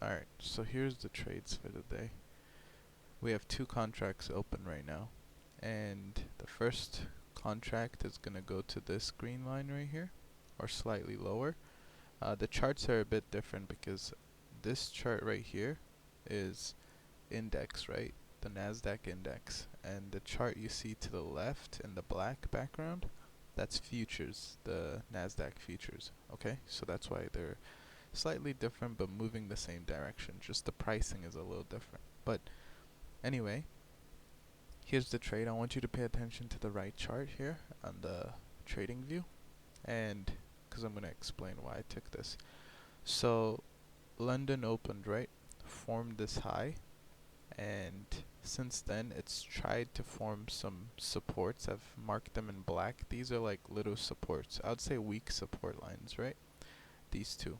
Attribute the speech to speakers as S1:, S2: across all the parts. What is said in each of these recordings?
S1: Alright, so here's the trades for the day. We have two contracts open right now, and the first contract is going to go to this green line right here, or slightly lower. The charts are a bit different because this chart right here is index, right? The NASDAQ index, and the chart you see to the left in the black background, that's futures, the NASDAQ futures, okay? So that's why they're slightly different but moving the same direction, just the pricing is a little different. But anyway, here's the trade. I want you to pay attention to the right chart here on the trading view, and because I'm going to explain why I took this. So London opened, right, formed this high, and since then it's tried to form some supports. I've marked them in black. These are like little supports. I would say weak support lines, right? These two.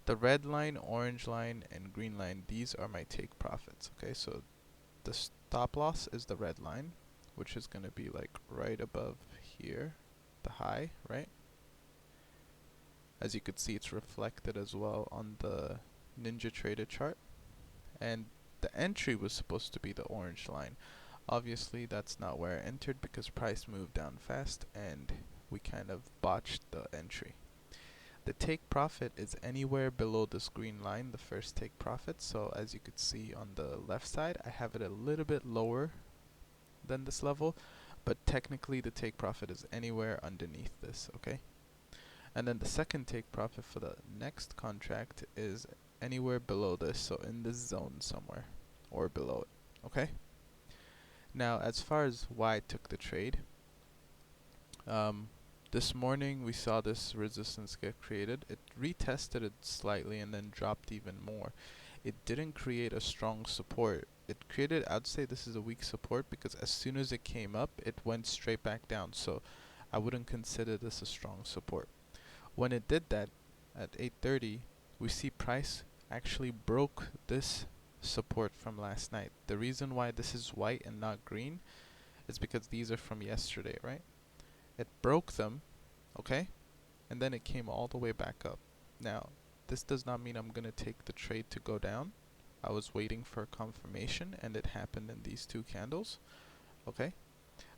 S1: The red line, orange line, and green line, these are my take profits, okay? So the stop loss is the red line, which is going to be like right above here, the high, right? As you could see, it's reflected as well on the NinjaTrader chart. And the entry was supposed to be the orange line. Obviously, that's not where I entered because price moved down fast and we kind of botched the entry. The take profit is anywhere below this green line, the first take profit. So as you could see on the left side, I have it a little bit lower than this level, but technically the take profit is anywhere underneath this, okay? And then the second take profit for the next contract is anywhere below this, so in this zone somewhere or below it, okay? Now as far as why I took the trade, this morning we saw this resistance get created. It retested it slightly and then dropped even more. It didn't create a strong support. It created, I'd say this is a weak support because as soon as it came up, it went straight back down. So I wouldn't consider this a strong support. When it did that at 8:30, we see price actually broke this support from last night. The reason why this is white and not green is because these are from yesterday, right? It broke them, okay, and then it came all the way back up. Now, this does not mean I'm going to take the trade to go down. I was waiting for confirmation, and it happened in these two candles, okay?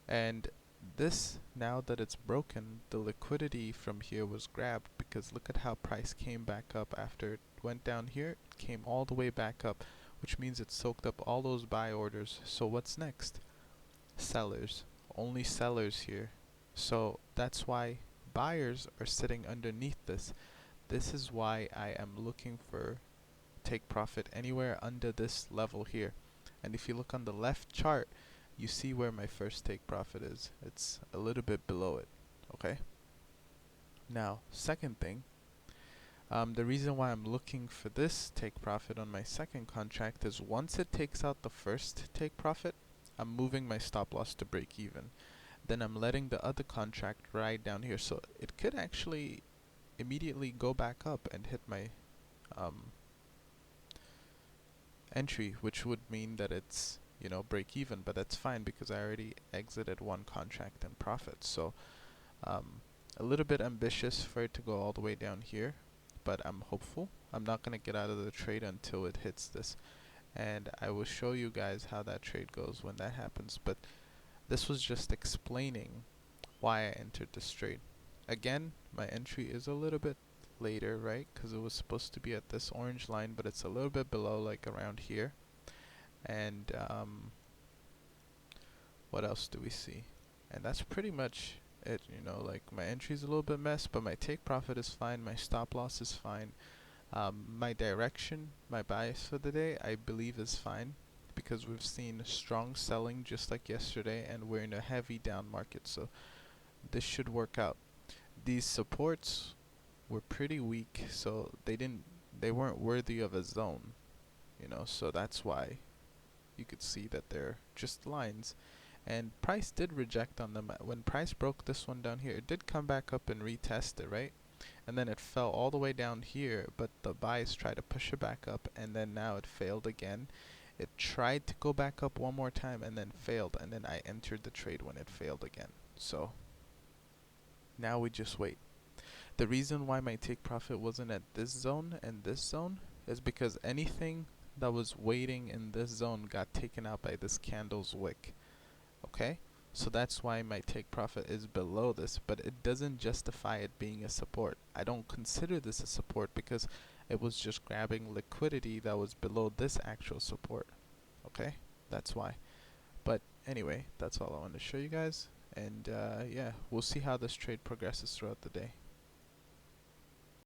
S1: And this, now that it's broken, the liquidity from here was grabbed because look at how price came back up after it went down here. It came all the way back up, which means it soaked up all those buy orders. So what's next? Sellers. Only sellers here. So that's why buyers are sitting underneath this. This is why I am looking for take profit anywhere under this level here. And if you look on the left chart, you see where my first take profit is. It's a little bit below it, okay? Now, second thing, the reason why I'm looking for this take profit on my second contract is once it takes out the first take profit, I'm moving my stop loss to break even. Then I'm letting the other contract ride down here. So it could actually immediately go back up and hit my entry, which would mean that it's, you know, break even, but that's fine because I already exited one contract in profit. So a little bit ambitious for it to go all the way down here, but I'm hopeful. I'm not going to get out of the trade until it hits this, and I will show you guys how that trade goes when that happens. But this was just explaining why I entered this trade. Again, my entry is a little bit later, right? Because it was supposed to be at this orange line, but it's a little bit below, like around here. And what else do we see? And that's pretty much it, you know, like my entry is a little bit messed, but my take profit is fine, my stop loss is fine. My direction, my bias for the day, I believe is fine because we've seen strong selling just like yesterday and we're in a heavy down market, so this should work out. These supports were pretty weak, so they weren't worthy of a zone, you know, so that's why you could see that they're just lines. And price did reject on them. When price broke this one down here, it did come back up and retest it, right? And then it fell all the way down here, but the buys tried to push it back up, and then now it failed again. It tried to go back up one more time and then failed, and then I entered the trade when it failed again. So now we just wait. The reason why my take profit wasn't at this zone and this zone is because anything that was waiting in this zone got taken out by this candle's wick. Okay? So that's why my take profit is below this, but it doesn't justify it being a support. I don't consider this a support because it was just grabbing liquidity that was below this actual support. Okay? That's why. But anyway, that's all I wanted to show you guys. And yeah, we'll see how this trade progresses throughout the day.